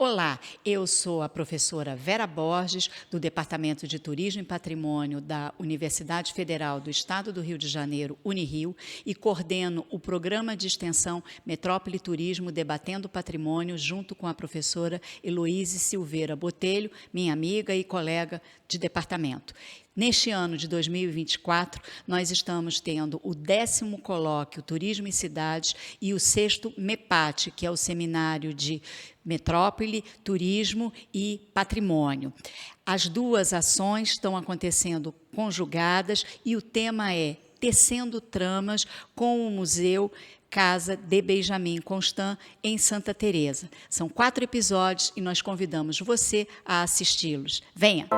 Olá, eu sou a professora Vera Borges, do Departamento de Turismo e Patrimônio da Universidade Federal do Estado do Rio de Janeiro, Unirio, e coordeno o programa de extensão Metrópole Turismo Debatendo Patrimônio, junto com a professora Heloíse Silveira Botelho, minha amiga e colega de departamento. Neste ano de 2024, nós estamos tendo o 10º colóquio Turismo e Cidades e o 6º MEPAT, que é o Seminário de Metrópole, Turismo e Patrimônio. As duas ações estão acontecendo conjugadas e o tema é Tecendo Tramas com o Museu Casa de Benjamin Constant, em Santa Teresa. São 4 episódios e nós convidamos você a assisti-los. Venha!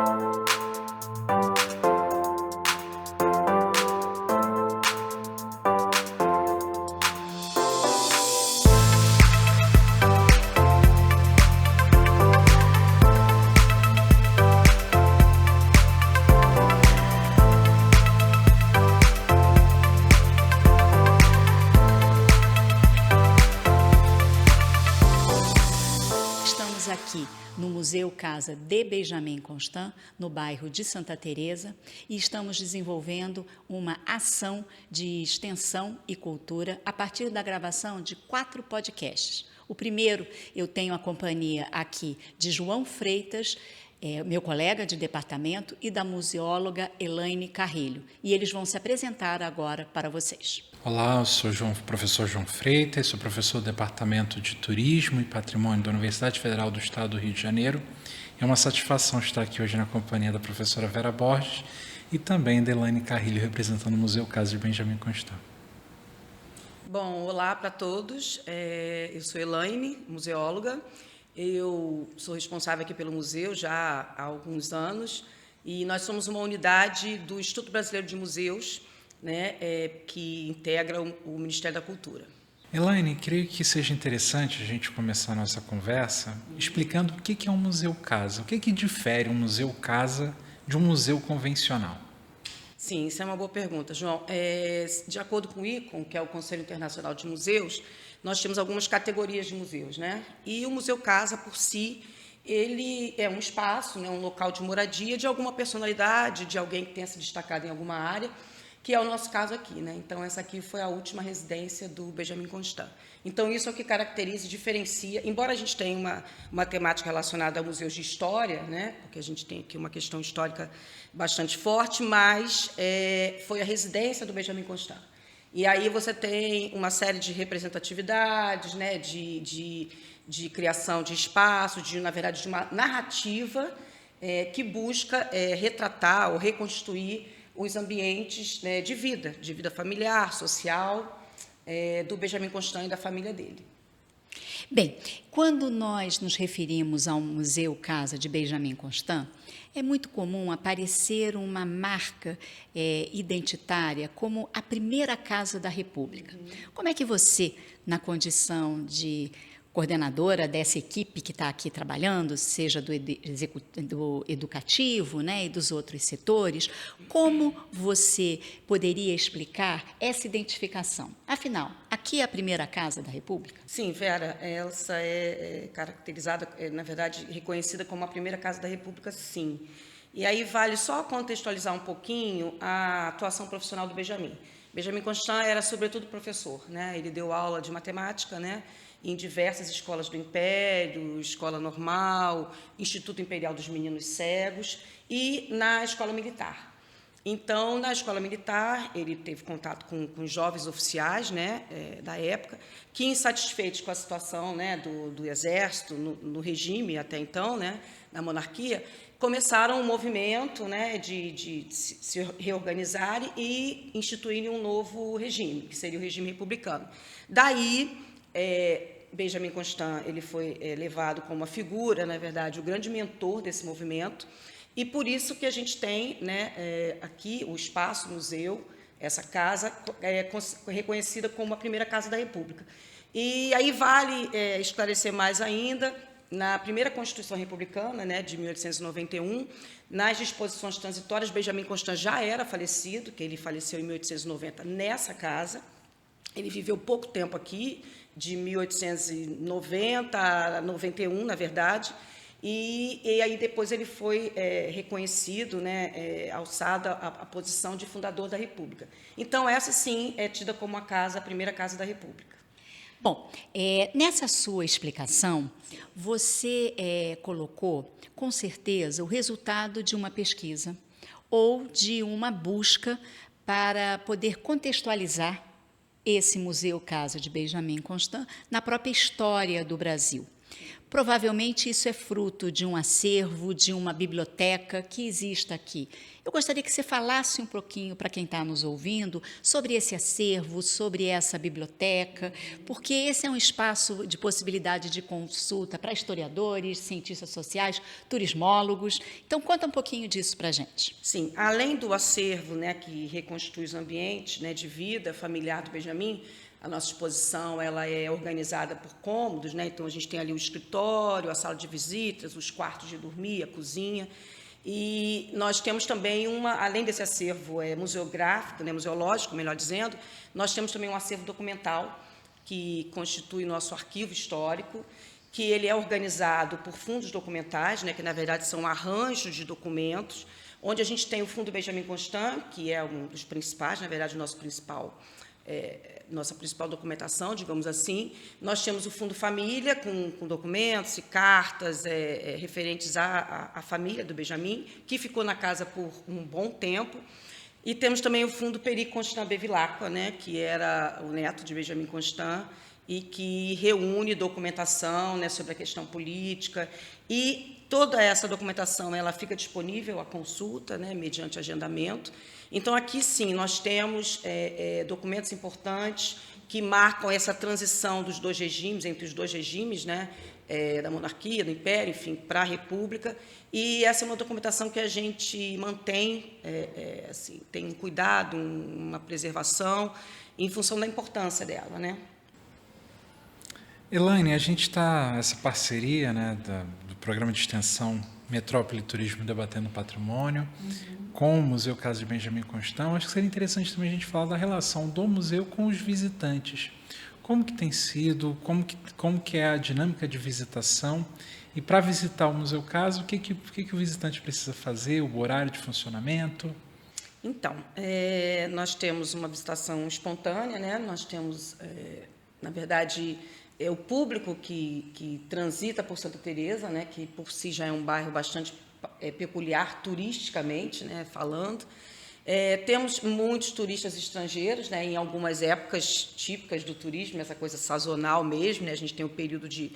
Aqui no Museu Casa de Benjamin Constant, no bairro de Santa Teresa, e estamos desenvolvendo uma ação de extensão e cultura a partir da gravação de 4 podcasts. O primeiro, eu tenho a companhia aqui de João Freitas, meu colega de departamento, e da museóloga Elaine Carrilho, e eles vão se apresentar agora para vocês. Olá, eu sou o professor João Freitas, sou professor do Departamento de Turismo e Patrimônio da Universidade Federal do Estado do Rio de Janeiro. É uma satisfação estar aqui hoje na companhia da professora Vera Borges e também da Elaine Carrilho, representando o Museu Casa de Benjamin Constant. Bom, olá para todos. Eu sou Elaine, museóloga. Eu sou responsável aqui pelo museu já há alguns anos e nós somos uma unidade do Instituto Brasileiro de Museus, né, que integra o Ministério da Cultura. Elaine, creio que seja interessante a gente começar a nossa conversa explicando o que é um museu casa. O que difere um museu casa de um museu convencional? Sim, isso é uma boa pergunta, João. De acordo com o ICOM, que é o Conselho Internacional de Museus, nós temos algumas categorias de museus, né? E o Museu Casa, por si, ele é um espaço, né, um local de moradia de alguma personalidade, de alguém que tenha se destacado em alguma área, que é o nosso caso aqui, né? Então, essa aqui foi a última residência do Benjamin Constant. Então, isso é o que caracteriza e diferencia, embora a gente tenha uma temática relacionada a museus de história, né? Porque a gente tem aqui uma questão histórica bastante forte, mas foi a residência do Benjamin Constant. E aí você tem uma série de representatividades, né? de criação de espaço, na verdade, de uma narrativa que busca retratar ou reconstruir os ambientes, né, de vida familiar, social, do Benjamin Constant e da família dele. Bem, quando nós nos referimos ao Museu Casa de Benjamin Constant, é muito comum aparecer uma marca identitária como a primeira casa da República. Como é que você, na condição de coordenadora dessa equipe que está aqui trabalhando, seja do educativo, né, e dos outros setores, como você poderia explicar essa identificação? Afinal, aqui é a primeira casa da República? Sim, Vera, essa é caracterizada, na verdade, reconhecida como a primeira casa da República, sim. E aí vale só contextualizar um pouquinho a atuação profissional do Benjamin. Benjamin Constant era, sobretudo, professor, né? Ele deu aula de matemática, né, em diversas escolas do Império, Escola Normal, Instituto Imperial dos Meninos Cegos e na Escola Militar. Então, na Escola Militar, ele teve contato com jovens oficiais, né, da época, que, insatisfeitos com a situação, né, do Exército, no regime até então, né, na monarquia, começaram um movimento, né, de se reorganizarem e instituírem um novo regime, que seria o regime republicano. Daí, Benjamin Constant ele foi levado como uma figura, na verdade, o grande mentor desse movimento, e por isso que a gente tem, né, aqui o espaço, o museu, essa casa reconhecida como a primeira casa da República. E aí vale esclarecer mais ainda, na primeira Constituição Republicana, né, de 1891, nas disposições transitórias, Benjamin Constant já era falecido, que ele faleceu em 1890 nessa casa. Ele viveu pouco tempo aqui, de 1890 a 91, na verdade, e aí depois ele foi reconhecido, né, alçado à posição de fundador da República. Então, essa, sim, é tida como a primeira casa da República. Bom, nessa sua explicação, você colocou, com certeza, o resultado de uma pesquisa ou de uma busca para poder contextualizar esse Museu Casa de Benjamin Constant na própria história do Brasil. Provavelmente isso é fruto de um acervo, de uma biblioteca que existe aqui. Eu gostaria que você falasse um pouquinho para quem está nos ouvindo sobre esse acervo, sobre essa biblioteca, porque esse é um espaço de possibilidade de consulta para historiadores, cientistas sociais, turismólogos. Então, conta um pouquinho disso para a gente. Sim, além do acervo, né, que reconstitui os ambientes, né, de vida familiar do Benjamin, a nossa exposição ela é organizada por cômodos, né? Então, a gente tem ali o escritório, a sala de visitas, os quartos de dormir, a cozinha. E nós temos também além desse acervo museográfico, né, museológico, melhor dizendo, nós temos também um acervo documental, que constitui nosso arquivo histórico, que ele é organizado por fundos documentais, né, que, na verdade, são arranjos de documentos, onde a gente tem o Fundo Benjamin Constant, que é um dos principais, na verdade, nossa principal documentação, digamos assim. Nós temos o Fundo Família, com documentos e cartas referentes à família do Benjamin, que ficou na casa por um bom tempo. E temos também o Fundo Peri Constant Bevilacqua, né, que era o neto de Benjamin Constant, e que reúne documentação, né, sobre a questão política. E toda essa documentação ela fica disponível à consulta, né, mediante agendamento. Então, aqui, sim, nós temos documentos importantes que marcam essa transição dos dois regimes, entre os dois regimes, né, da monarquia, do império, enfim, para a república. E essa é uma documentação que a gente mantém, assim, tem um cuidado, uma preservação, em função da importância dela, né? Elaine, a gente está, essa parceria, né, do programa de extensão Metrópole Turismo Debatendo Patrimônio, com o Museu Casa de Benjamin Constant, acho que seria interessante também a gente falar da relação do museu com os visitantes. Como que tem sido, como que é a dinâmica de visitação, e para visitar o Museu Casa, o que o visitante precisa fazer, o horário de funcionamento? Então, nós temos uma visitação espontânea, né? Nós temos, na verdade, o público que transita por Santa Teresa, né, que por si já é um bairro bastante peculiar turisticamente, né, falando. Temos muitos turistas estrangeiros, né, em algumas épocas típicas do turismo, essa coisa sazonal mesmo, né, a gente tem um período de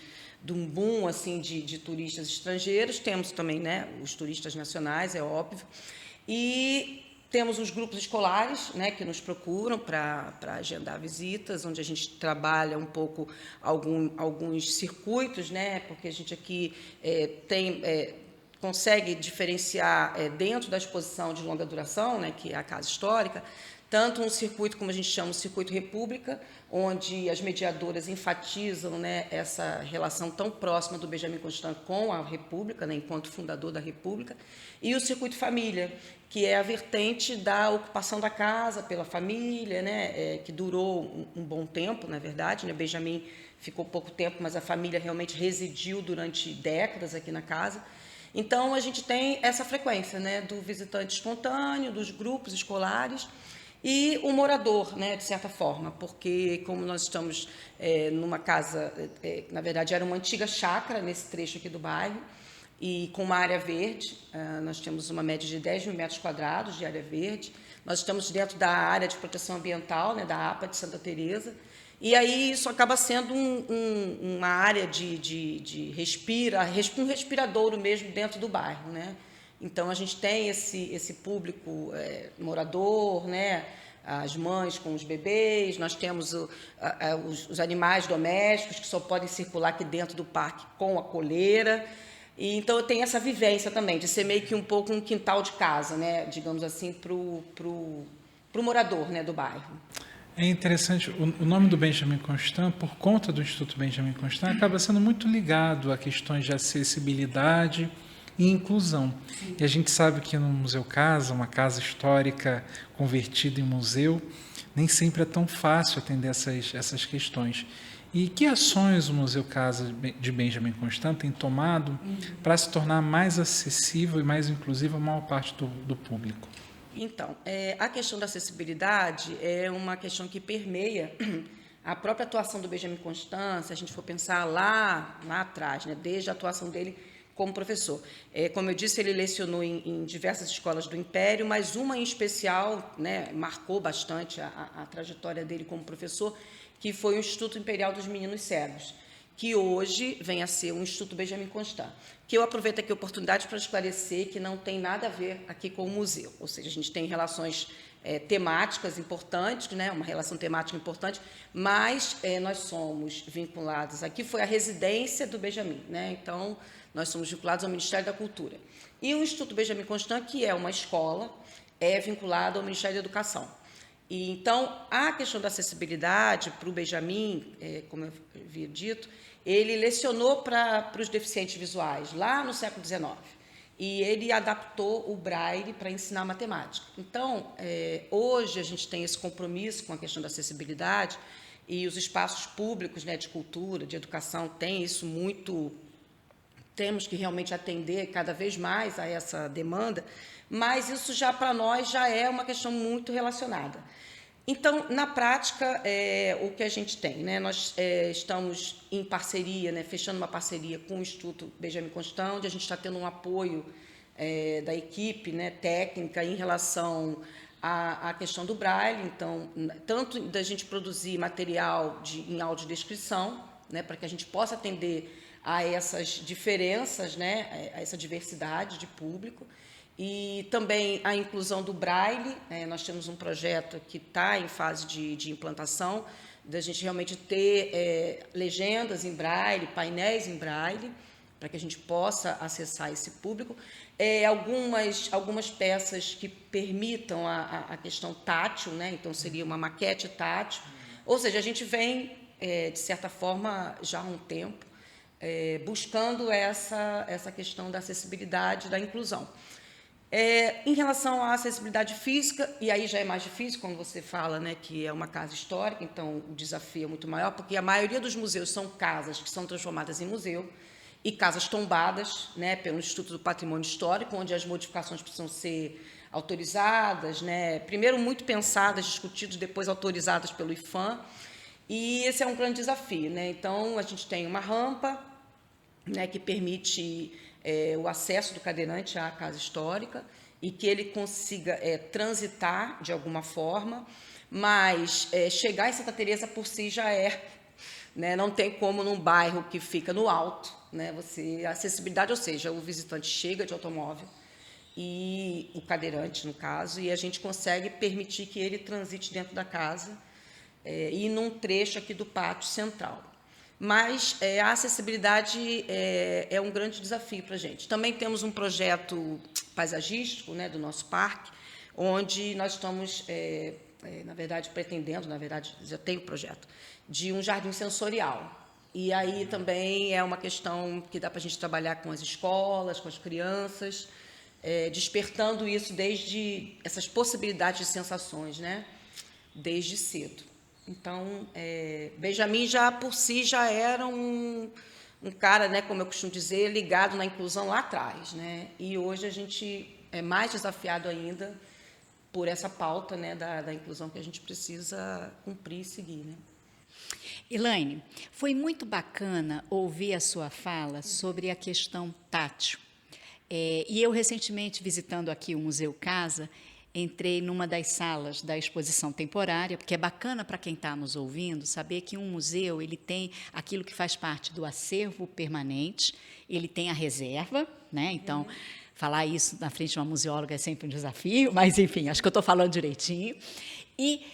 um boom assim, de turistas estrangeiros, temos também, né, os turistas nacionais, é óbvio, e temos os grupos escolares, né, que nos procuram para agendar visitas, onde a gente trabalha um pouco alguns circuitos, né, porque a gente aqui consegue diferenciar dentro da exposição de longa duração, né, que é a Casa Histórica, tanto um circuito, como a gente chama, o Circuito República, onde as mediadoras enfatizam, né, essa relação tão próxima do Benjamin Constant com a República, né, enquanto fundador da República, e o Circuito Família, que é a vertente da ocupação da casa pela família, né, que durou um bom tempo, na verdade, né, Benjamin ficou pouco tempo, mas a família realmente residiu durante décadas aqui na casa. Então, a gente tem essa frequência, né, do visitante espontâneo, dos grupos escolares, e o morador, né, de certa forma, porque como nós estamos numa casa, na verdade era uma antiga chácara nesse trecho aqui do bairro, e com uma área verde, nós temos uma média de 10 mil metros quadrados de área verde, nós estamos dentro da área de proteção ambiental, né, da APA de Santa Teresa, e aí isso acaba sendo uma área de um respiradouro mesmo dentro do bairro, né? Então, a gente tem esse público morador, né? As mães com os bebês, nós temos os animais domésticos que só podem circular aqui dentro do parque com a coleira. E, então, eu tenho essa vivência também, de ser meio que um pouco um quintal de casa, né? Digamos assim, para o morador, né, do bairro. É interessante, o nome do Benjamin Constant, por conta do Instituto Benjamin Constant, acaba sendo muito ligado a questões de acessibilidade e inclusão. E a gente sabe que no Museu Casa, uma casa histórica convertida em museu, nem sempre é tão fácil atender essas questões. E que ações o Museu Casa de Benjamin Constant tem tomado para se tornar mais acessível e mais inclusivo a maior parte do público? Então, a questão da acessibilidade é uma questão que permeia a própria atuação do Benjamin Constant, se a gente for pensar lá atrás, né, desde a atuação dele como professor. Como eu disse, ele lecionou em diversas escolas do Império, mas uma em especial, né, marcou bastante a trajetória dele como professor, que foi o Instituto Imperial dos Meninos Cegos, que hoje vem a ser o Instituto Benjamin Constant, que eu aproveito aqui a oportunidade para esclarecer que não tem nada a ver aqui com o museu, ou seja, a gente tem relações temáticas importantes, né, uma relação temática importante, mas nós somos vinculados, aqui foi a residência do Benjamin, né, então nós somos vinculados ao Ministério da Cultura. E o Instituto Benjamin Constant, que é uma escola, é vinculado ao Ministério da Educação. E, então, a questão da acessibilidade para o Benjamin, como eu havia dito, ele lecionou para os deficientes visuais lá no século XIX. E ele adaptou o Braille para ensinar matemática. Então, hoje a gente tem esse compromisso com a questão da acessibilidade e os espaços públicos, né, de cultura, de educação, têm isso muito... Temos que realmente atender cada vez mais a essa demanda, mas isso já para nós já é uma questão muito relacionada. Então, na prática, o que a gente tem, né? Nós estamos em parceria, né, fechando uma parceria com o Instituto Benjamin Constant, onde a gente está tendo um apoio da equipe, né, técnica em relação à questão do Braille, então, tanto da gente produzir material em audiodescrição, né, para que a gente possa atender a essas diferenças, né, a essa diversidade de público, e também a inclusão do Braille. Nós temos um projeto que está em fase de implantação, da gente realmente ter legendas em Braille, painéis em Braille, para que a gente possa acessar esse público. Algumas peças que permitam a questão tátil, né, então seria uma maquete tátil, ou seja, a gente vem, de certa forma, já há um tempo, buscando essa questão da acessibilidade, da inclusão. Em relação à acessibilidade física, e aí já é mais difícil quando você fala, né, que é uma casa histórica, então o desafio é muito maior, porque a maioria dos museus são casas que são transformadas em museu e casas tombadas, né, pelo Instituto do Patrimônio Histórico, onde as modificações precisam ser autorizadas, né, primeiro muito pensadas, discutidas, depois autorizadas pelo IPHAN. E esse é um grande desafio, né? Então, a gente tem uma rampa, né, que permite o acesso do cadeirante à casa histórica e que ele consiga transitar de alguma forma, mas chegar em Santa Teresa por si já né, não tem como num bairro que fica no alto, né, a acessibilidade, ou seja, o visitante chega de automóvel, e o cadeirante, no caso, e a gente consegue permitir que ele transite dentro da casa, e num trecho aqui do pátio central. Mas a acessibilidade é um grande desafio para a gente. Também temos um projeto paisagístico, né, do nosso parque, onde nós estamos, na verdade, pretendendo, na verdade, já tem o projeto, de um jardim sensorial. E aí também é uma questão que dá para a gente trabalhar com as escolas, com as crianças, despertando isso desde essas possibilidades de sensações, né, desde cedo. Então, Benjamin já por si já era um cara, né, como eu costumo dizer, ligado na inclusão lá atrás, né? E hoje a gente é mais desafiado ainda por essa pauta, né, da inclusão que a gente precisa cumprir e seguir, né? Elaine, foi muito bacana ouvir a sua fala sobre a questão tátil. E eu, recentemente, visitando aqui o Museu Casa, entrei numa das salas da exposição temporária, porque é bacana para quem está nos ouvindo saber que um museu ele tem aquilo que faz parte do acervo permanente, ele tem a reserva, né? Então, falar isso na frente de uma museóloga é sempre um desafio, mas, enfim, acho que eu estou falando direitinho. E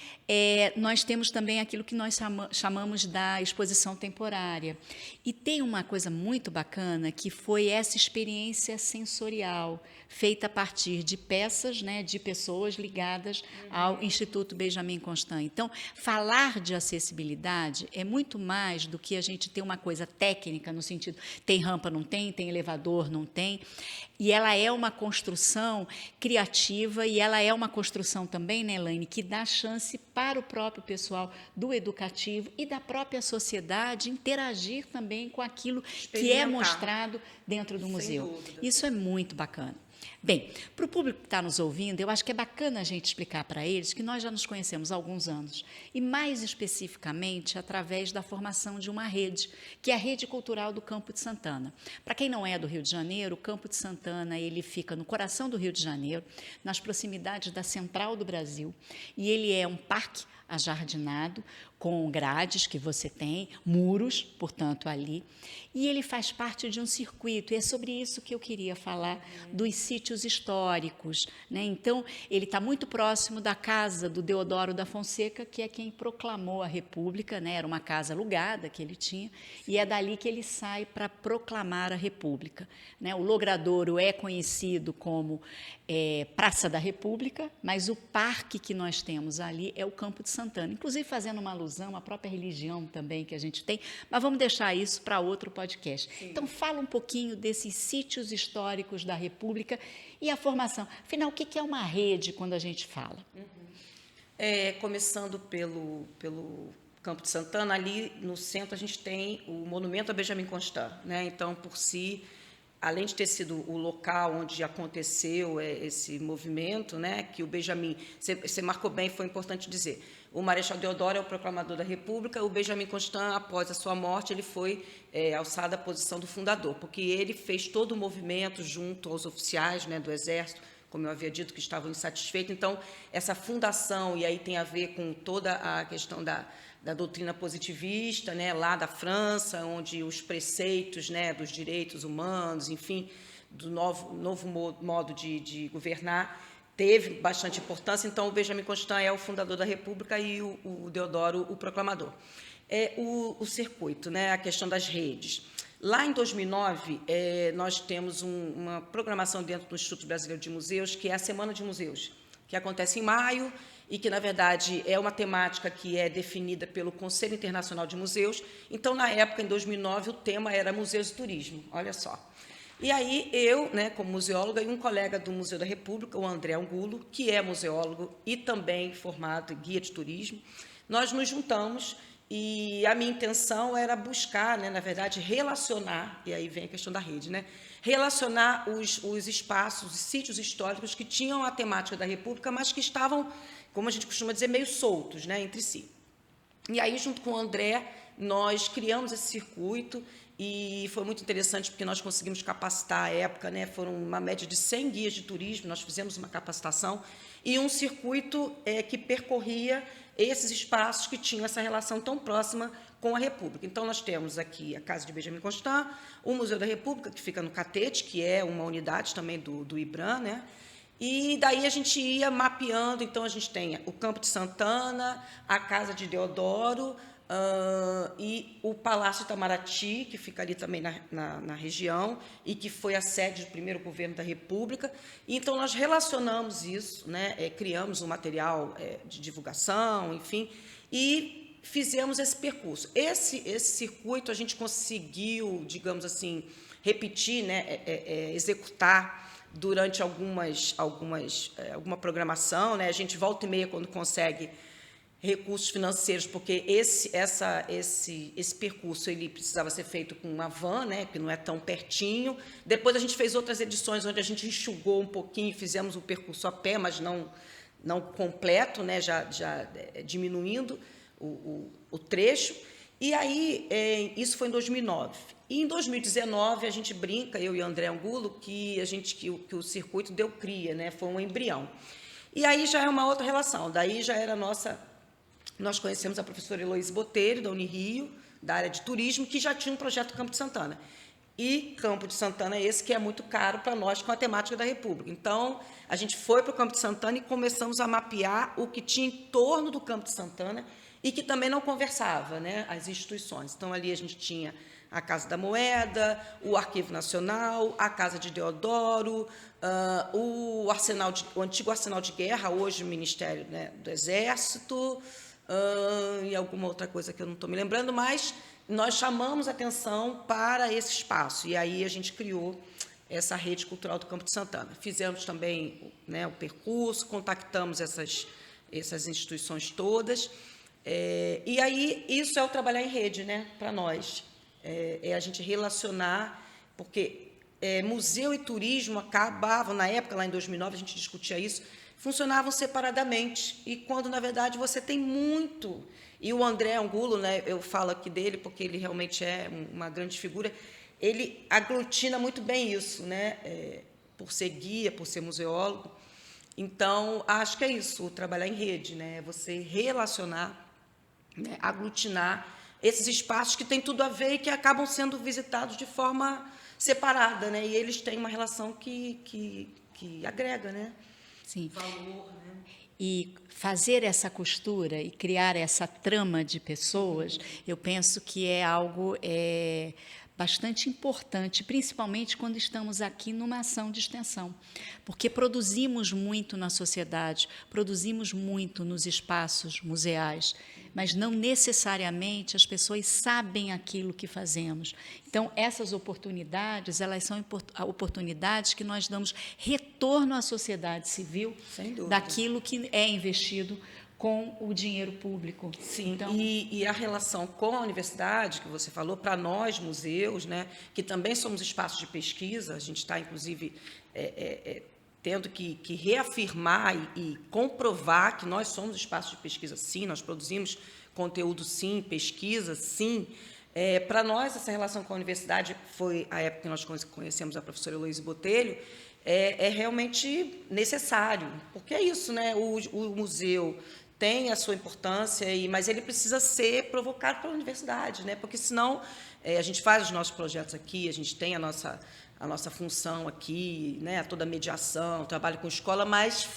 nós temos também aquilo que nós chamamos da exposição temporária. E tem uma coisa muito bacana, que foi essa experiência sensorial, feita a partir de peças, né, de pessoas ligadas ao Instituto Benjamin Constant. Então, falar de acessibilidade é muito mais do que a gente ter uma coisa técnica, no sentido, tem rampa, não tem elevador, não tem. E ela é uma construção criativa e ela é uma construção também, né, Elaine, que dá chance para o próprio pessoal do educativo e da própria sociedade interagir também com aquilo que é mostrado dentro do museu. Isso é muito bacana. Bem, para o público que está nos ouvindo, eu acho que é bacana a gente explicar para eles que nós já nos conhecemos há alguns anos, e mais especificamente através da formação de uma rede, que é a Rede Cultural do Campo de Santana. Para quem não é do Rio de Janeiro, o Campo de Santana ele fica no coração do Rio de Janeiro, nas proximidades da Central do Brasil, e ele é um parque ajardinado, com grades que você tem, muros, portanto, ali, e ele faz parte de um circuito, e é sobre isso que eu queria falar, dos sítios históricos, né? Então, ele está muito próximo da casa do Deodoro da Fonseca, que é quem proclamou a República, né? Era uma casa alugada que ele tinha, e é dali que ele sai para proclamar a República, né? O Logradouro é conhecido como Praça da República, mas o parque que nós temos ali é o Campo de Santana, inclusive fazendo uma alusão à própria religião também que a gente tem, mas vamos deixar isso para outro podcast. Sim. Então, fala um pouquinho desses sítios históricos da República e a formação. Afinal, o que é uma rede quando a gente fala? Começando pelo Campo de Santana, ali no centro a gente tem o monumento a Benjamin Constant, né? Então, por si, além de ter sido o local onde aconteceu esse movimento, né, que o Benjamin, você marcou bem, foi importante dizer, o Marechal Deodoro é o proclamador da República, o Benjamin Constant, após a sua morte, ele foi alçado à posição do fundador, porque ele fez todo o movimento junto aos oficiais, né, do Exército, como eu havia dito, que estavam insatisfeitos. Então, essa fundação, e aí tem a ver com toda a questão da doutrina positivista, né, lá da França, onde os preceitos, né, dos direitos humanos, enfim, do novo modo de governar, teve bastante importância. Então, o Benjamin Constant é o fundador da República e o Deodoro o proclamador. O circuito, né, a questão das redes. Lá em 2009, nós temos uma programação dentro do Instituto Brasileiro de Museus, que é a Semana de Museus, que acontece em maio, e que, na verdade, é uma temática que é definida pelo Conselho Internacional de Museus. Então, na época, em 2009, o tema era Museus e Turismo, olha só. E aí, eu, né, como museóloga, e um colega do Museu da República, o André Angulo, que é museólogo e também formado em guia de turismo, nós nos juntamos e a minha intenção era buscar, né, na verdade, relacionar, e aí vem a questão da rede, né, relacionar os espaços, os sítios históricos que tinham a temática da República, mas que estavam, como a gente costuma dizer, meio soltos, né, entre si. E aí, junto com o André, nós criamos esse circuito e foi muito interessante porque nós conseguimos capacitar à época, né, foram uma média de 100 guias de turismo, nós fizemos uma capacitação e um circuito que percorria esses espaços que tinham essa relação tão próxima com a República. Então, nós temos aqui a Casa de Benjamin Constant, o Museu da República, que fica no Catete, que é uma unidade também do IBRAM, né? E daí a gente ia mapeando, então a gente tem o Campo de Santana, a Casa de Deodoro e o Palácio Itamaraty, que fica ali também na região, e que foi a sede do primeiro governo da República. E, então, nós relacionamos isso, né, criamos um material de divulgação, enfim, e fizemos esse percurso. Esse circuito a gente conseguiu, digamos assim, repetir, né, executar durante alguma programação, né? A gente volta e meia quando consegue recursos financeiros, porque esse percurso ele precisava ser feito com uma van, né, que não é tão pertinho. Depois a gente fez outras edições onde a gente enxugou um pouquinho e fizemos o percurso a pé, mas não completo, né, já diminuindo o trecho. E aí, isso foi em 2009. E em 2019, a gente brinca, eu e André Angulo, que o circuito deu cria, né? Foi um embrião. E aí já é uma outra relação. Daí já era nós conhecemos a professora Heloísa Botelho, da Unirio, da área de turismo, que já tinha um projeto Campo de Santana. E Campo de Santana é esse que é muito caro para nós com a temática da República. Então, a gente foi para o Campo de Santana e começamos a mapear o que tinha em torno do Campo de Santana e que também não conversava, né, as instituições. Então, ali a gente tinha a Casa da Moeda, o Arquivo Nacional, a Casa de Deodoro, o antigo Arsenal de Guerra, hoje o Ministério, né, do Exército, e alguma outra coisa que eu não estou me lembrando, mas nós chamamos atenção para esse espaço, e aí a gente criou essa rede cultural do Campo de Santana. Fizemos também, né, o percurso, contactamos essas instituições todas. E aí, isso é o trabalhar em rede, né, para nós. É a gente relacionar, porque museu e turismo acabavam, na época, lá em 2009, a gente discutia isso, funcionavam separadamente, e quando, na verdade, você tem muito... E o André Angulo, né, eu falo aqui dele, porque ele realmente é uma grande figura, ele aglutina muito bem isso, né, por ser guia, por ser museólogo. Então, acho que é isso, o trabalhar em rede, né, você relacionar, né, aglutinar esses espaços que têm tudo a ver e que acabam sendo visitados de forma separada, né, e eles têm uma relação que agrega, né? Sim. Valor, né? E fazer essa costura e criar essa trama de pessoas, eu penso que é algo bastante importante, principalmente quando estamos aqui numa ação de extensão, porque produzimos muito na sociedade, produzimos muito nos espaços museais, mas não necessariamente as pessoas sabem aquilo que fazemos. Então, essas oportunidades, elas são oportunidades que nós damos retorno à sociedade civil daquilo que é investido com o dinheiro público. Sim, então, e a relação com a universidade, que você falou, para nós, museus, né, que também somos espaços de pesquisa, a gente está, inclusive, tendo que reafirmar e comprovar que nós somos espaços de pesquisa, sim, nós produzimos conteúdo, sim, pesquisa, sim. Para nós, essa relação com a universidade foi a época que nós conhecemos a professora Heloísa Botelho, é realmente necessário, porque é isso, né? O museu tem a sua importância, mas ele precisa ser provocado pela universidade, né? Porque senão a gente faz os nossos projetos aqui, a gente tem a nossa função aqui, né? Toda a mediação, trabalho com escola, mas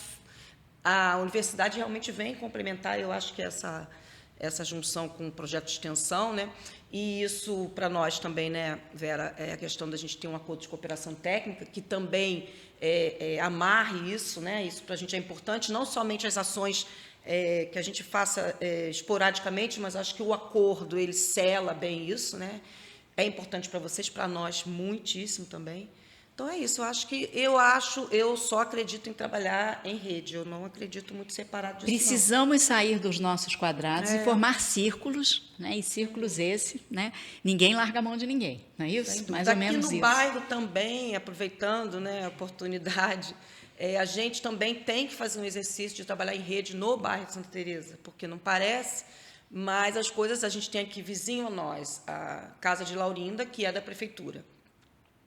a universidade realmente vem complementar, eu acho que essa junção com o projeto de extensão, né? E isso, para nós também, né, Vera, é a questão da gente ter um acordo de cooperação técnica, que também amarre isso, né? Isso para a gente é importante, não somente as ações que a gente faça esporadicamente, mas acho que o acordo, ele sela bem isso, né? É importante para vocês, para nós, muitíssimo também. Então, é isso. Eu só acredito em trabalhar em rede, eu não acredito muito separado disso. Precisamos sair dos nossos quadrados e formar círculos, né? E círculos né? Ninguém larga a mão de ninguém, não é isso? Mais ou menos isso. Aqui no bairro também, aproveitando, né, a oportunidade, a gente também tem que fazer um exercício de trabalhar em rede no bairro de Santa Teresa, porque não parece, mas as coisas a gente tem aqui vizinho a nós, a Casa de Laurinda, que é da prefeitura,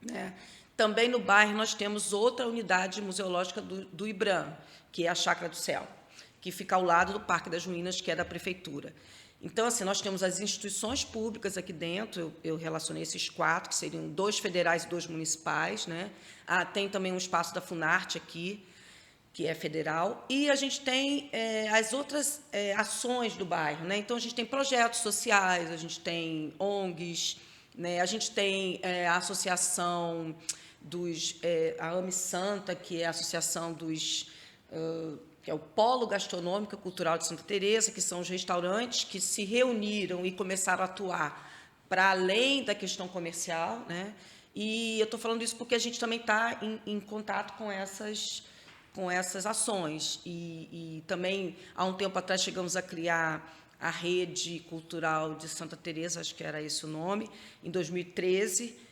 né? Também no bairro nós temos outra unidade museológica do IBRAM, que é a Chácara do Céu, que fica ao lado do Parque das Ruínas, que é da prefeitura. Então, assim, nós temos as instituições públicas aqui dentro, eu relacionei esses 4, que seriam 2 federais e 2 municipais, né? Tem também um espaço da Funarte aqui, que é federal, e a gente tem as outras ações do bairro, né? Então, a gente tem projetos sociais, a gente tem ONGs, né? A gente tem a associação a AME Santa, que é a associação que é o Polo Gastronômico e Cultural de Santa Teresa, que são os restaurantes que se reuniram e começaram a atuar para além da questão comercial, né? E eu estou falando isso porque a gente também está em contato com essas ações. E também, há um tempo atrás, chegamos a criar a Rede Cultural de Santa Teresa, acho que era esse o nome, em 2013,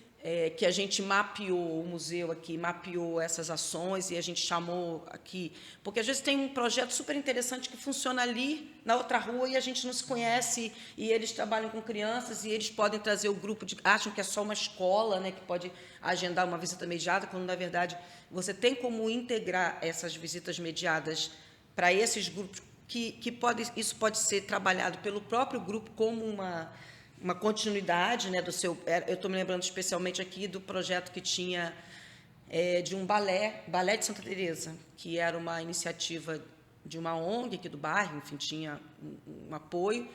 que a gente mapeou, o museu aqui mapeou essas ações e a gente chamou aqui, porque às vezes tem um projeto super interessante que funciona ali, na outra rua, e a gente não se conhece, e eles trabalham com crianças, e eles podem trazer o grupo, acham que é só uma escola, né, que pode agendar uma visita mediada, quando, na verdade, você tem como integrar essas visitas mediadas para esses grupos, isso pode ser trabalhado pelo próprio grupo como uma continuidade, né, eu estou me lembrando especialmente aqui do projeto que tinha de um balé de Santa Teresa, que era uma iniciativa de uma ONG aqui do bairro, enfim, tinha um apoio,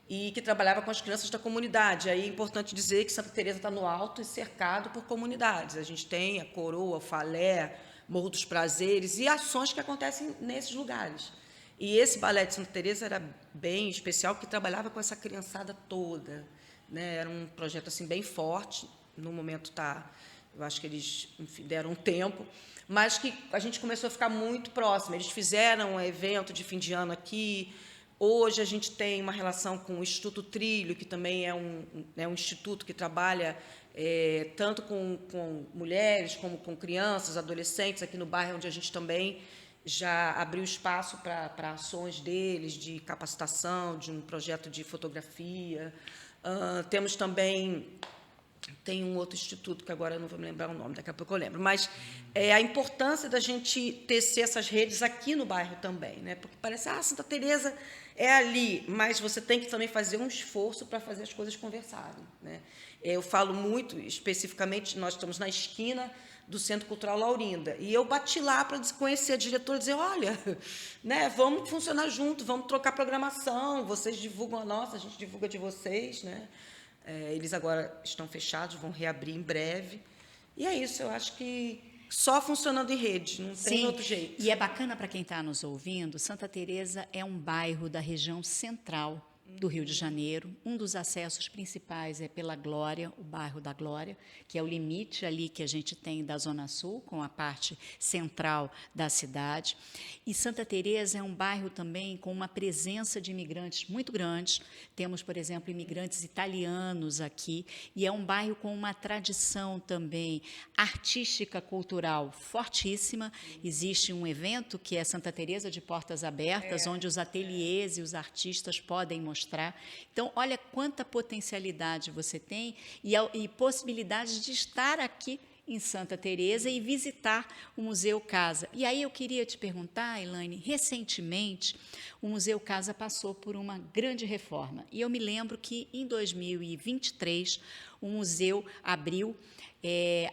e que trabalhava com as crianças da comunidade. Aí é importante dizer que Santa Teresa está no alto e cercado por comunidades. A gente tem a Coroa, o Falé, Morro dos Prazeres, e ações que acontecem nesses lugares. E esse balé de Santa Teresa era bem especial, porque trabalhava com essa criançada toda, né? Era um projeto assim bem forte, no momento está eu acho que eles, enfim, deram um tempo, mas que a gente começou a ficar muito próximo. Eles fizeram um evento de fim de ano aqui. Hoje a gente tem uma relação com o Instituto Trilho, que também é um instituto que trabalha tanto com mulheres como com crianças, adolescentes, aqui no bairro, onde a gente também já abriu espaço para ações deles, de capacitação, de um projeto de fotografia. Temos também... Tem um outro instituto, que agora eu não vou me lembrar o nome, daqui a pouco eu lembro, mas a importância da gente tecer essas redes aqui no bairro também, né? Porque parece, Santa Teresa é ali, mas você tem que também fazer um esforço para fazer as coisas conversarem, né? Eu falo muito, especificamente, nós estamos na esquina do Centro Cultural Laurinda, e eu bati lá para conhecer a diretora e dizer, olha, né, vamos funcionar junto, vamos trocar programação, vocês divulgam a nossa, a gente divulga de vocês, né? Eles agora estão fechados, vão reabrir em breve. E é isso, eu acho que só funcionando em rede, não tem outro jeito. E é bacana para quem está nos ouvindo, Santa Teresa é um bairro da região central do Rio de Janeiro. Um dos acessos principais é pela Glória, o bairro da Glória, que é o limite ali que a gente tem da Zona Sul, com a parte central da cidade. E Santa Teresa é um bairro também com uma presença de imigrantes muito grande. Temos, por exemplo, imigrantes italianos aqui, e é um bairro com uma tradição também artística, cultural fortíssima. Existe um evento que é Santa Teresa de Portas Abertas, onde os ateliês e os artistas podem mostrar. Então, olha quanta potencialidade você tem e possibilidade de estar aqui em Santa Teresa e visitar o Museu Casa. E aí eu queria te perguntar, Elaine, recentemente o Museu Casa passou por uma grande reforma. E eu me lembro que em 2023 o museu abriu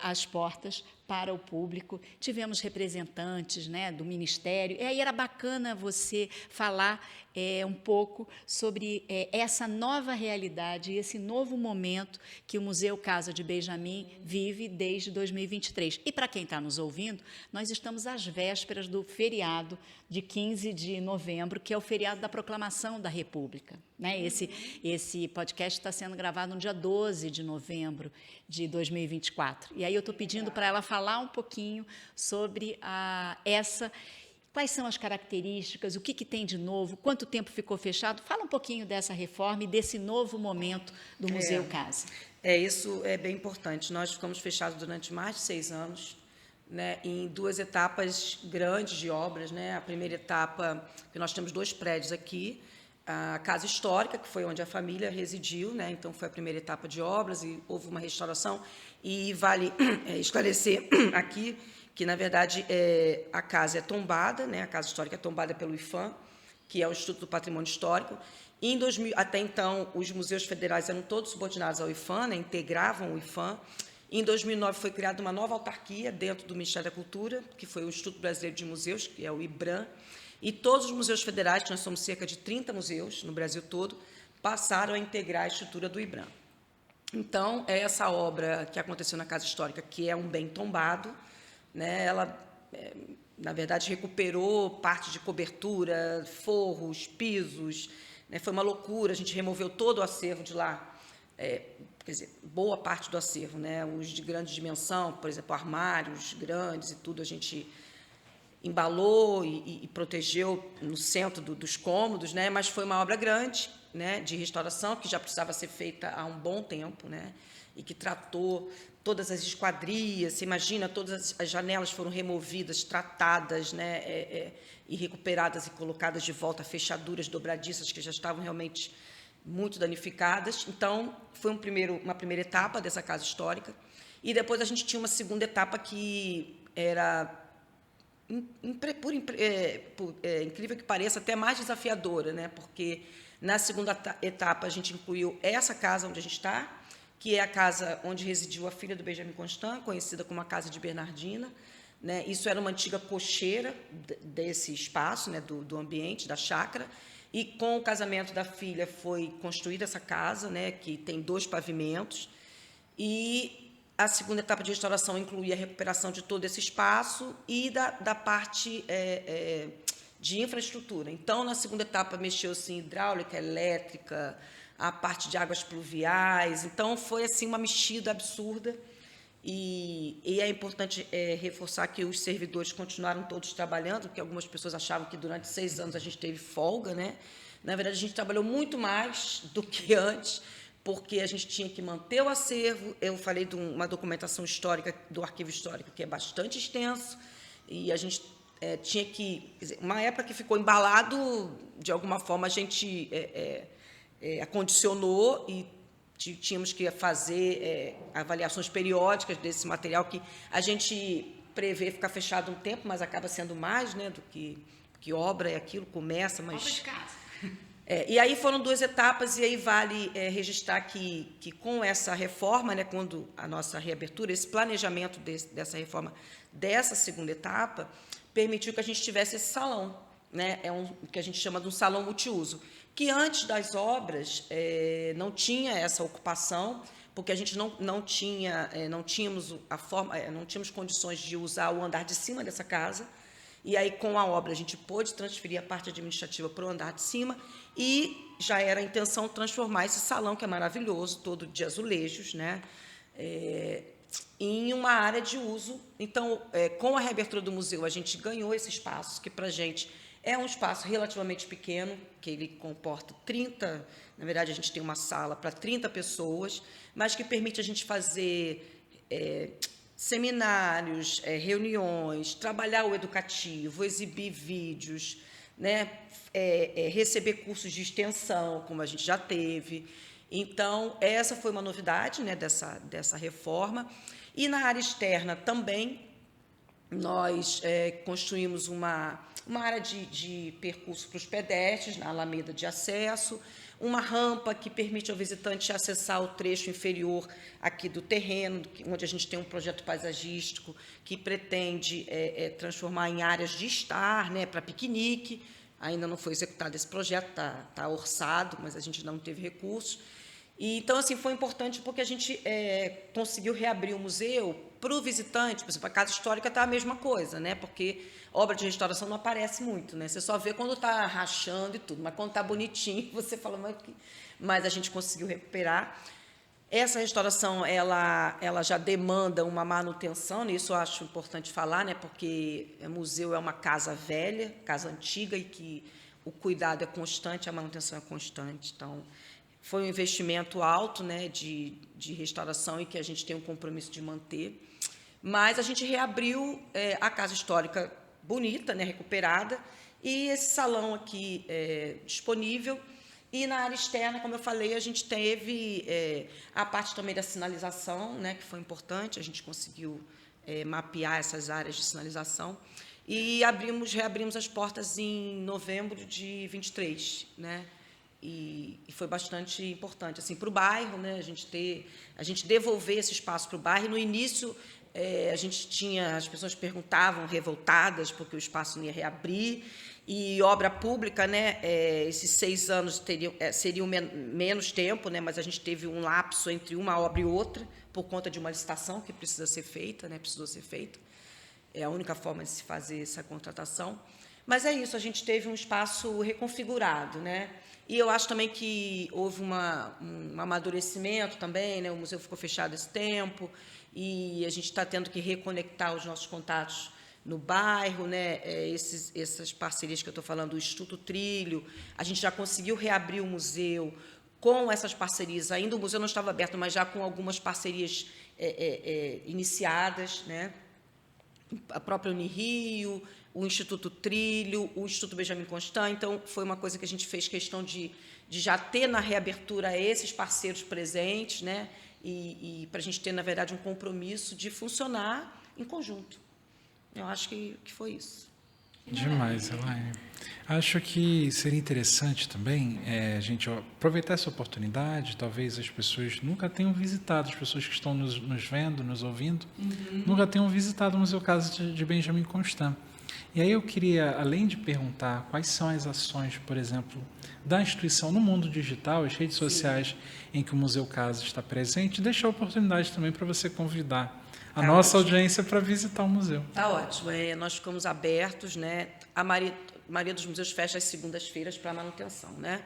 as portas para o público, tivemos representantes, né, do Ministério, e aí era bacana você falar um pouco sobre essa nova realidade, esse novo momento que o Museu Casa de Benjamim vive desde 2023. E para quem está nos ouvindo, nós estamos às vésperas do feriado de 15 de novembro, que é o feriado da Proclamação da República, né? Esse podcast está sendo gravado no dia 12 de novembro de 2024. E aí eu estou pedindo para ela falar um pouquinho sobre quais são as características, o que tem de novo, quanto tempo ficou fechado. Fala um pouquinho dessa reforma e desse novo momento do Museu Casa. Isso é bem importante. Nós ficamos fechados durante mais de 6 anos, né, em 2 etapas grandes de obras, né? A primeira etapa, que nós temos 2 prédios aqui, a Casa Histórica, que foi onde a família residiu, né? Então foi a primeira etapa de obras e houve uma restauração. E vale esclarecer aqui que, na verdade, a casa é tombada, né? A Casa Histórica é tombada pelo IPHAN, que é o Instituto do Patrimônio Histórico. E até então, os museus federais eram todos subordinados ao IPHAN, né? Integravam o IPHAN. Em 2009 foi criada uma nova autarquia dentro do Ministério da Cultura, que foi o Instituto Brasileiro de Museus, que é o IBRAM. E todos os museus federais, que nós somos cerca de 30 museus no Brasil todo, passaram a integrar a estrutura do IBRAM. Então, essa obra que aconteceu na Casa Histórica, que é um bem tombado, né, ela, na verdade, recuperou parte de cobertura, forros, pisos, né, foi uma loucura, a gente removeu todo o acervo de lá, quer dizer, boa parte do acervo, né, os de grande dimensão, por exemplo, armários grandes e tudo, a gente embalou e protegeu no centro dos cômodos, né? Mas foi uma obra grande, né, de restauração, que já precisava ser feita há um bom tempo, né? E que tratou todas as esquadrias, você imagina, todas as janelas foram removidas, tratadas, né, e recuperadas e colocadas de volta, fechaduras dobradiças que já estavam realmente muito danificadas. Então, foi uma primeira etapa dessa Casa Histórica, e depois a gente tinha uma segunda etapa que era, incrível que pareça, até mais desafiadora, né? Porque na segunda etapa a gente incluiu essa casa onde a gente está, que é a casa onde residiu a filha do Benjamin Constant, conhecida como a Casa de Bernardina, né? Isso era uma antiga cocheira desse espaço, né? do ambiente, da chácara, e com o casamento da filha foi construída essa casa, né? Que tem 2 pavimentos, e a segunda etapa de restauração incluía a recuperação de todo esse espaço e da parte de infraestrutura. Então, na segunda etapa, mexeu-se em hidráulica, elétrica, a parte de águas pluviais. Então, foi assim uma mexida absurda. E é importante reforçar que os servidores continuaram todos trabalhando, porque algumas pessoas achavam que durante 6 anos a gente teve folga, né? Na verdade, a gente trabalhou muito mais do que antes, porque a gente tinha que manter o acervo. Eu falei de uma documentação histórica, do arquivo histórico, que é bastante extenso, e a gente tinha que... Quer dizer, uma época que ficou embalado, de alguma forma a gente acondicionou e tínhamos que fazer avaliações periódicas desse material, que a gente prevê ficar fechado um tempo, mas acaba sendo mais, né, do que obra, é aquilo, começa, mas... Obra de casa. E aí foram 2 etapas, e aí vale registrar que com essa reforma, né, quando a nossa reabertura, esse planejamento dessa reforma, dessa segunda etapa, permitiu que a gente tivesse esse salão, né, o que a gente chama de um salão multiuso, que antes das obras não tinha essa ocupação, porque a gente não tínhamos condições de usar o andar de cima dessa casa. E aí, com a obra, a gente pôde transferir a parte administrativa para o andar de cima, e já era a intenção transformar esse salão, que é maravilhoso, todo de azulejos, né, em uma área de uso. Então, com a reabertura do museu, a gente ganhou esse espaço, que para a gente é um espaço relativamente pequeno, que ele comporta 30, na verdade, a gente tem uma sala para 30 pessoas, mas que permite a gente fazer seminários, reuniões, trabalhar o educativo, exibir vídeos, né, receber cursos de extensão, como a gente já teve. Então, essa foi uma novidade, né, dessa reforma. E na área externa também, nós construímos uma área de percurso para os pedestres, na Alameda de acesso, uma rampa que permite ao visitante acessar o trecho inferior aqui do terreno, onde a gente tem um projeto paisagístico que pretende transformar em áreas de estar, né, para piquenique. Ainda não foi executado esse projeto, está orçado, mas a gente não teve recursos. E, então, assim, foi importante porque a gente conseguiu reabrir o museu para o visitante. Por exemplo, a Casa Histórica está a mesma coisa, né? Porque obra de restauração não aparece muito, né? Você só vê quando está rachando e tudo, mas quando está bonitinho, você fala, mas a gente conseguiu recuperar. Essa restauração, ela já demanda uma manutenção, né? Isso eu acho importante falar, né? Porque o museu é uma casa velha, casa antiga, e que o cuidado é constante, a manutenção é constante. Então, foi um investimento alto, né, de restauração, e que a gente tem um compromisso de manter. Mas a gente reabriu a Casa Histórica bonita, né, recuperada, e esse salão aqui disponível. E na área externa, como eu falei, a gente teve a parte também da sinalização, né, que foi importante, a gente conseguiu mapear essas áreas de sinalização, e reabrimos as portas em novembro de 23, né? E foi bastante importante assim para o bairro, né, a gente devolver esse espaço para o bairro. No início as pessoas perguntavam, revoltadas, porque o espaço não ia reabrir, e obra pública, né, esses 6 anos seriam menos tempo, né, mas a gente teve um lapso entre uma obra e outra por conta de uma licitação que precisou ser feita. É a única forma de se fazer essa contratação. Mas é isso, a gente teve um espaço reconfigurado, né? E eu acho também que houve um amadurecimento também, né? O museu ficou fechado esse tempo, e a gente está tendo que reconectar os nossos contatos no bairro, né? Essas parcerias que eu estou falando, o Instituto Trilho, a gente já conseguiu reabrir o museu com essas parcerias. Ainda o museu não estava aberto, mas já com algumas parcerias iniciadas, né? A própria Unirio, o Instituto Trilho, o Instituto Benjamin Constant. Então, foi uma coisa que a gente fez questão de já ter na reabertura esses parceiros presentes, né? E para a gente ter, na verdade, um compromisso de funcionar em conjunto. Eu acho que foi isso. Demais, Elaine. Acho que seria interessante também a gente aproveitar essa oportunidade. Talvez as pessoas nunca tenham visitado, as pessoas que estão nos vendo, nos ouvindo, nunca tenham visitado o Museu Casa de Benjamin Constant. E aí eu queria, além de perguntar quais são as ações, por exemplo, da instituição no mundo digital, as redes sociais em que o Museu Casa está presente, deixar a oportunidade também para você convidar a nossa audiência para visitar o museu. Está ótimo. Nós ficamos abertos, né? A maioria dos museus fecha às segundas-feiras para manutenção, né?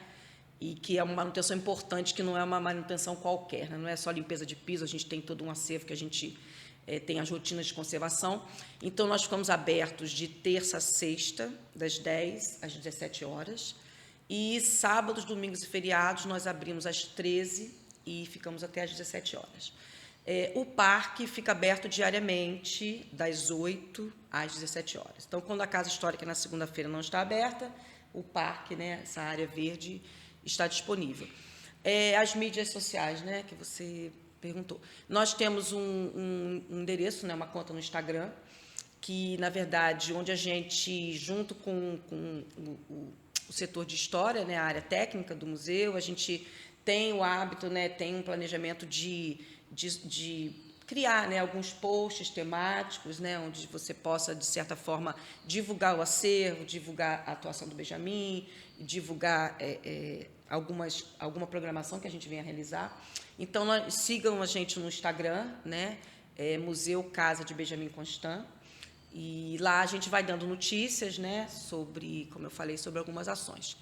E que é uma manutenção importante, que não é uma manutenção qualquer, né? Não é só limpeza de piso, a gente tem todo um acervo que a gente tem as rotinas de conservação. Então, nós ficamos abertos de terça a sexta, das 10 às 17 horas, e sábados, domingos e feriados nós abrimos às 13 e ficamos até às 17 horas. O parque fica aberto diariamente, das 8 às 17 horas. Então, quando a Casa Histórica na segunda-feira não está aberta, o parque, né, essa área verde, está disponível. As mídias sociais, né, que você perguntou. Nós temos um endereço, né, uma conta no Instagram, que, na verdade, onde a gente, junto com o setor de história, né, a área técnica do museu, a gente tem o hábito, né, tem um planejamento de criar, né, alguns posts temáticos, né, onde você possa, de certa forma, divulgar o acervo, divulgar a atuação do Benjamin, divulgar alguma programação que a gente venha a realizar. Então, sigam a gente no Instagram, né, Museu Casa de Benjamin Constant, e lá a gente vai dando notícias, né, sobre, como eu falei, sobre algumas ações.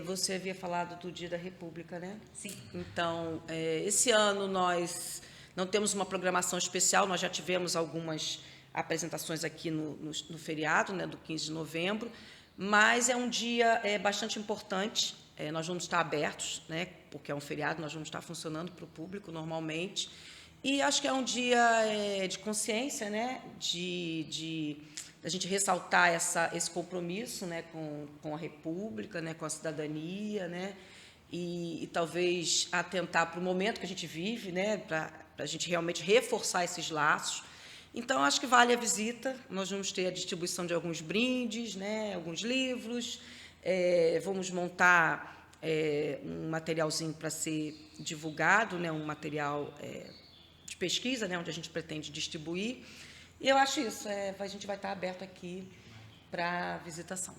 Você havia falado do Dia da República, né? Sim. Então, esse ano nós não temos uma programação especial, nós já tivemos algumas apresentações aqui no feriado, né, do 15 de novembro, mas é um dia bastante importante. Nós vamos estar abertos, né, porque é um feriado, nós vamos estar funcionando para o público normalmente. E acho que é um dia de consciência, né, de a gente ressaltar esse compromisso, né, com a República, né, com a cidadania, né, e talvez atentar para o momento que a gente vive, né, para a gente realmente reforçar esses laços. Então, acho que vale a visita. Nós vamos ter a distribuição de alguns brindes, né, alguns livros, vamos montar um materialzinho para ser divulgado, né, um material de pesquisa, né, onde a gente pretende distribuir. E eu acho isso, a gente vai estar aberto aqui para visitação.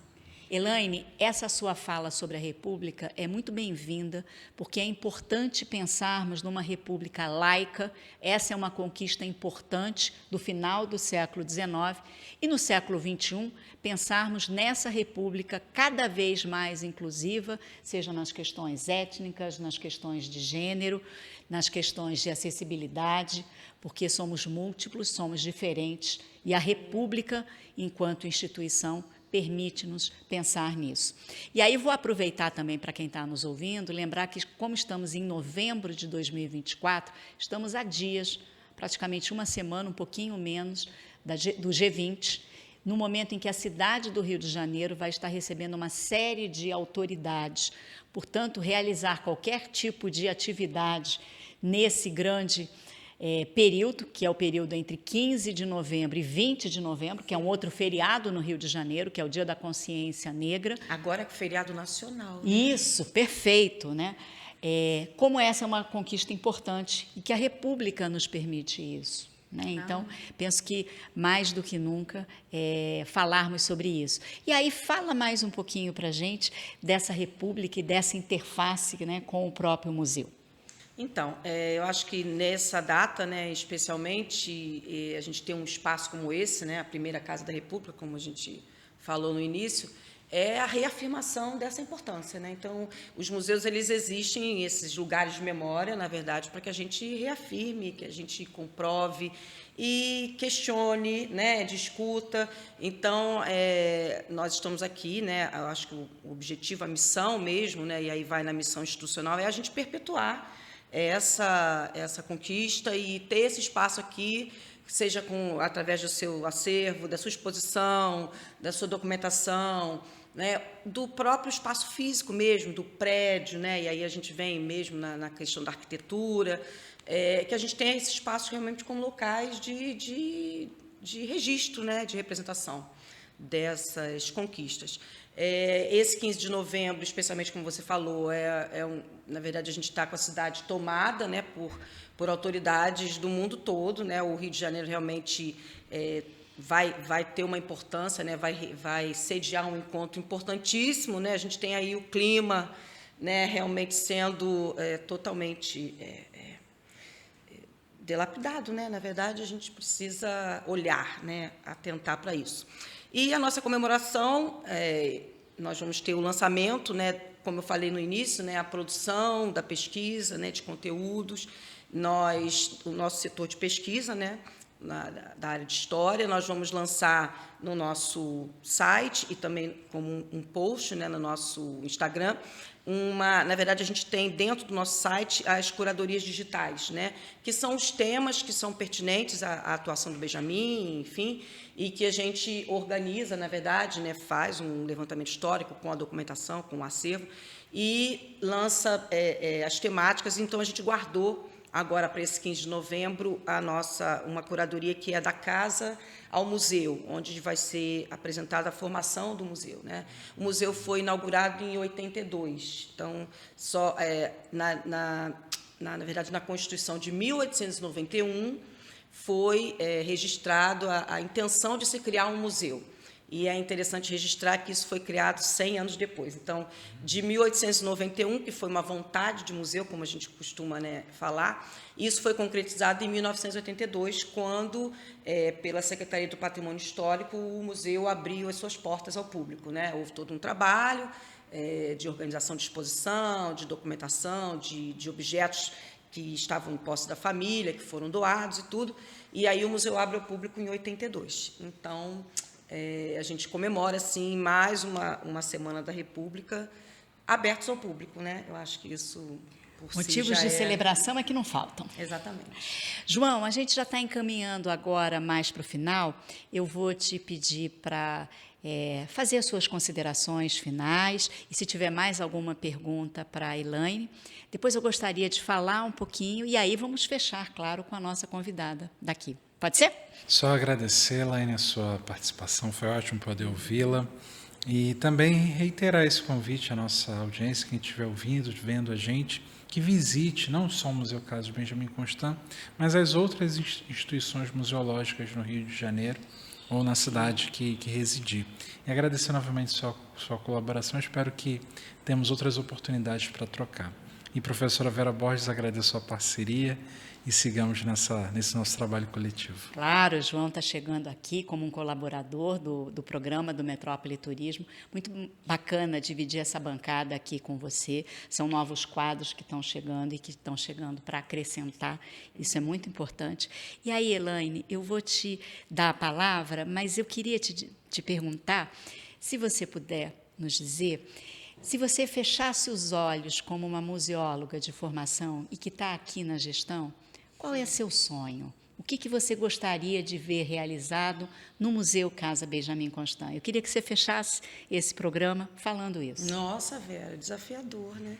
Elaine, essa sua fala sobre a República é muito bem-vinda, porque é importante pensarmos numa República laica. Essa é uma conquista importante do final do século XIX. E no século XXI, pensarmos nessa República cada vez mais inclusiva, seja nas questões étnicas, nas questões de gênero, nas questões de acessibilidade, porque somos múltiplos, somos diferentes, e a República, enquanto instituição, permite-nos pensar nisso. E aí vou aproveitar também para quem está nos ouvindo, lembrar que, como estamos em novembro de 2024, estamos a dias, praticamente uma semana, um pouquinho menos, do G20, no momento em que a cidade do Rio de Janeiro vai estar recebendo uma série de autoridades. Portanto, realizar qualquer tipo de atividade nesse grande período, que é o período entre 15 de novembro e 20 de novembro, que é um outro feriado no Rio de Janeiro, que é o Dia da Consciência Negra. Agora é feriado nacional. Né? Isso, perfeito, né? Como essa é uma conquista importante e que a República nos permite isso. Né? Então, penso que, mais do que nunca, falarmos sobre isso. E aí, fala mais um pouquinho para a gente dessa República e dessa interface, né, com o próprio museu. Então, eu acho que nessa data, né, especialmente, a gente tem um espaço como esse, né, a primeira Casa da República, como a gente falou no início, é a reafirmação dessa importância. Né? Então, os museus eles existem, esses lugares de memória, na verdade, para que a gente reafirme, que a gente comprove e questione, né, discuta. Então, nós estamos aqui, né, eu acho que o objetivo, a missão mesmo, né, e aí vai na missão institucional, é a gente perpetuar essa conquista e ter esse espaço aqui, seja através do seu acervo, da sua exposição, da sua documentação, né, do próprio espaço físico mesmo, do prédio, né, e aí a gente vem mesmo na questão da arquitetura, que a gente tenha esse espaço realmente como locais de registro, né, de representação dessas conquistas. Esse 15 de novembro, especialmente como você falou, na verdade, a gente está com a cidade tomada, né, por autoridades do mundo todo. Né, o Rio de Janeiro realmente vai ter uma importância, né, vai sediar um encontro importantíssimo. Né, a gente tem aí o clima, né, realmente sendo totalmente dilapidado. Né, na verdade, a gente precisa olhar, né, atentar para isso. E a nossa comemoração, nós vamos ter o lançamento, né, como eu falei no início, né, a produção da pesquisa, né, de conteúdos, o nosso setor de pesquisa, né, da área de história, nós vamos lançar no nosso site e também como um post, né, no nosso Instagram. Na verdade, a gente tem dentro do nosso site as curadorias digitais, né, que são os temas que são pertinentes à atuação do Benjamin, enfim, e que a gente organiza, na verdade, né, faz um levantamento histórico com a documentação, com o acervo, e lança as temáticas. Então, a gente guardou agora, para esse 15 de novembro, uma curadoria que é da casa ao museu, onde vai ser apresentada a formação do museu, né? O museu foi inaugurado em 82, então, na verdade, na Constituição de 1891, foi registrado a intenção de se criar um museu. E é interessante registrar que isso foi criado 100 anos depois. Então, de 1891, que foi uma vontade de museu, como a gente costuma, né, falar, isso foi concretizado em 1982, quando, pela Secretaria do Patrimônio Histórico, o museu abriu as suas portas ao público, né? Houve todo um trabalho de organização de exposição, de documentação, de objetos que estavam em posse da família, que foram doados e tudo. E aí o museu abre ao público em 82. Então, a gente comemora, assim, mais uma Semana da República abertos ao público, né? Eu acho que isso, por si, motivos de celebração é que não faltam. Exatamente. João, a gente já está encaminhando agora mais para o final. Eu vou te pedir para fazer as suas considerações finais e, se tiver mais alguma pergunta para a Elaine. Depois eu gostaria de falar um pouquinho e aí vamos fechar, claro, com a nossa convidada daqui. Pode ser? Só agradecer, Elaine, a sua participação, foi ótimo poder ouvi-la. E também reiterar esse convite à nossa audiência, quem estiver ouvindo, vendo a gente, que visite não só o Museu Caso Benjamin Constant, mas as outras instituições museológicas no Rio de Janeiro ou na cidade que residir. E agradecer novamente sua colaboração, espero que temos outras oportunidades para trocar. E, professora Vera Borges, agradeço a parceria e sigamos nesse nosso trabalho coletivo. Claro, o João está chegando aqui como um colaborador do programa do Metrópole Turismo. Muito bacana dividir essa bancada aqui com você. São novos quadros que estão chegando e que estão chegando para acrescentar. Isso é muito importante. E aí, Elaine, eu vou te dar a palavra, mas eu queria te perguntar, se você puder nos dizer, se você fechasse os olhos como uma museóloga de formação e que está aqui na gestão, qual é seu sonho? O que você gostaria de ver realizado no Museu Casa Benjamin Constant? Eu queria que você fechasse esse programa falando isso. Nossa, Vera, desafiador, né?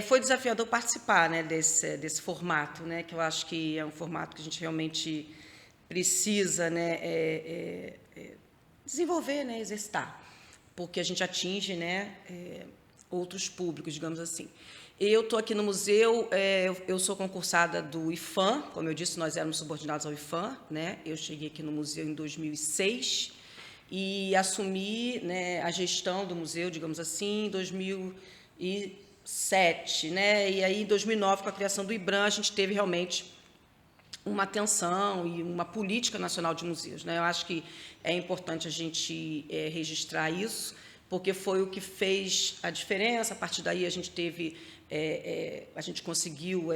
Foi desafiador participar, né, desse formato, né, que eu acho que é um formato que a gente realmente precisa, né, desenvolver, né, exercitar, porque a gente atinge, né, outros públicos, digamos assim. Eu estou aqui no museu, eu sou concursada do IPHAN, como eu disse, nós éramos subordinados ao IPHAN, né? Eu cheguei aqui no museu em 2006 e assumi, né, a gestão do museu, digamos assim, em 2007, né? E aí, em 2009, com a criação do IBRAM, a gente teve realmente uma atenção e uma política nacional de museus, né? Eu acho que é importante a gente registrar isso, porque foi o que fez a diferença. A partir daí, a gente teve... a gente conseguiu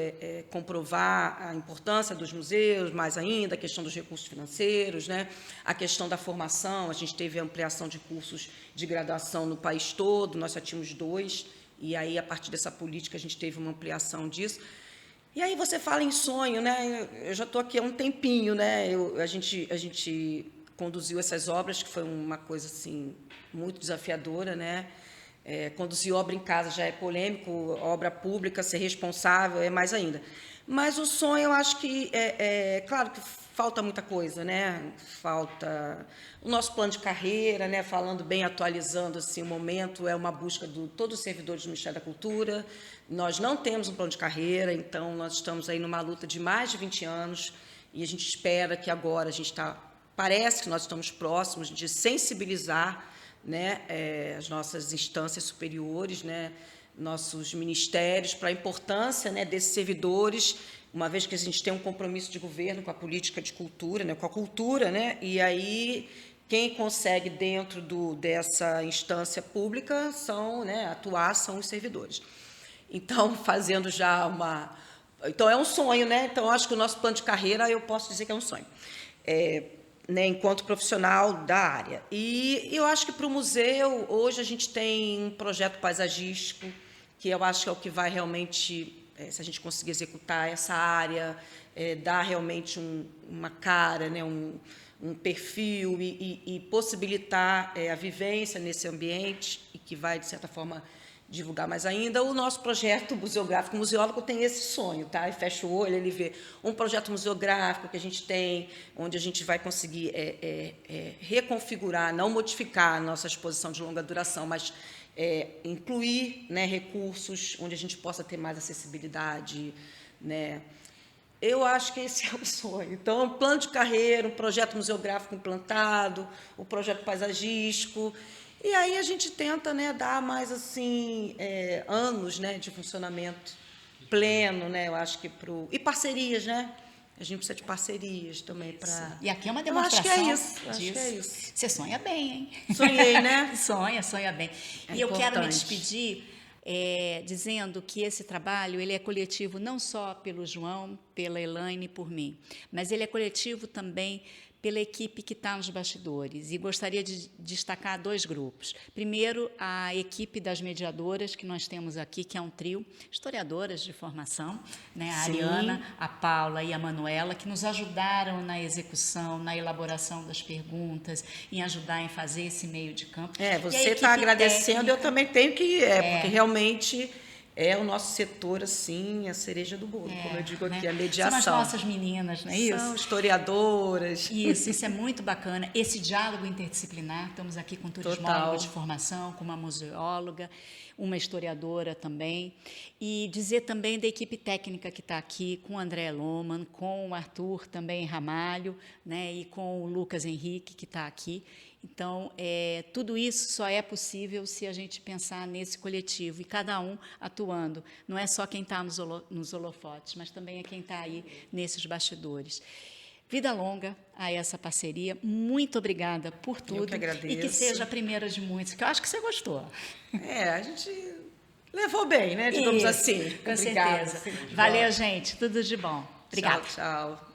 comprovar a importância dos museus, mais ainda, a questão dos recursos financeiros, né? A questão da formação, a gente teve ampliação de cursos de graduação no país todo, nós só tínhamos 2, e aí, a partir dessa política, a gente teve uma ampliação disso. E aí você fala em sonho, né? Eu já estou aqui há um tempinho, né? A gente conduziu essas obras, que foi uma coisa assim, muito desafiadora, né? Conduzir obra em casa já é polêmico, obra pública, ser responsável é mais ainda. Mas o sonho, eu acho que, claro que falta muita coisa, né? Falta o nosso plano de carreira, né? Falando bem, atualizando assim, o momento, é uma busca de todos os servidores do Ministério da Cultura. Nós não temos um plano de carreira, então nós estamos aí numa luta de mais de 20 anos e a gente espera que agora a gente parece que nós estamos próximos de sensibilizar, né, as nossas instâncias superiores, né, nossos ministérios, para a importância, né, desses servidores, uma vez que a gente tem um compromisso de governo com a política de cultura, né, com a cultura, né, e aí quem consegue dentro dessa instância pública atuar são os servidores. Então, fazendo já Então, é um sonho, né? Então, acho que o nosso plano de carreira, eu posso dizer que é um sonho. Né, enquanto profissional da área. E eu acho que para o museu, hoje a gente tem um projeto paisagístico, que eu acho que é o que vai realmente, se a gente conseguir executar essa área, dar realmente uma cara, né, um perfil e possibilitar a vivência nesse ambiente, e que vai, de certa forma, divulgar mais ainda. O nosso projeto museográfico, o museólogo tem esse sonho, tá? E fecha o olho, ele vê um projeto museográfico que a gente tem, onde a gente vai conseguir reconfigurar, não modificar a nossa exposição de longa duração, mas incluir, né, recursos onde a gente possa ter mais acessibilidade, né? Eu acho que esse é o sonho. Então, um plano de carreira, um projeto museográfico implantado, o projeto paisagístico. E aí a gente tenta, né, dar mais assim, anos, né, de funcionamento pleno, né, eu acho que e parcerias, né? A gente precisa de parcerias também para. E aqui é uma demonstração. Acho que é isso. Você sonha bem, hein? Sonhei, né? sonha bem. É e eu importante. quero me despedir dizendo que esse trabalho ele é coletivo não só pelo João, pela Elaine e por mim, mas ele é coletivo também pela equipe que está nos bastidores. E gostaria de destacar 2 grupos. Primeiro, a equipe das mediadoras que nós temos aqui, que é um trio, historiadoras de formação, né? A Ariana, a Paula e a Manuela, que nos ajudaram na execução, na elaboração das perguntas, em ajudar em fazer esse meio de campo. Você está agradecendo, técnica, eu também tenho que porque realmente é o nosso setor, assim, a cereja do bolo, como eu digo aqui, né? A mediação. São as nossas meninas, não é isso? São historiadoras. Isso é muito bacana. Esse diálogo interdisciplinar, estamos aqui com turismóloga de formação, com uma museóloga, uma historiadora também. E dizer também da equipe técnica que está aqui, com o André Loman, com o Arthur também Ramalho, né, e com o Lucas Henrique, que está aqui. Então, tudo isso só é possível se a gente pensar nesse coletivo, e cada um atuando. Não é só quem está nos holofotes, mas também é quem está aí nesses bastidores. Vida longa a essa parceria. Muito obrigada por tudo. Eu que agradeço. E que seja a primeira de muitos, que eu acho que você gostou. A gente levou bem, né? Digamos assim. Com certeza. Valeu, gente. Tudo de bom. Obrigada. Tchau, tchau.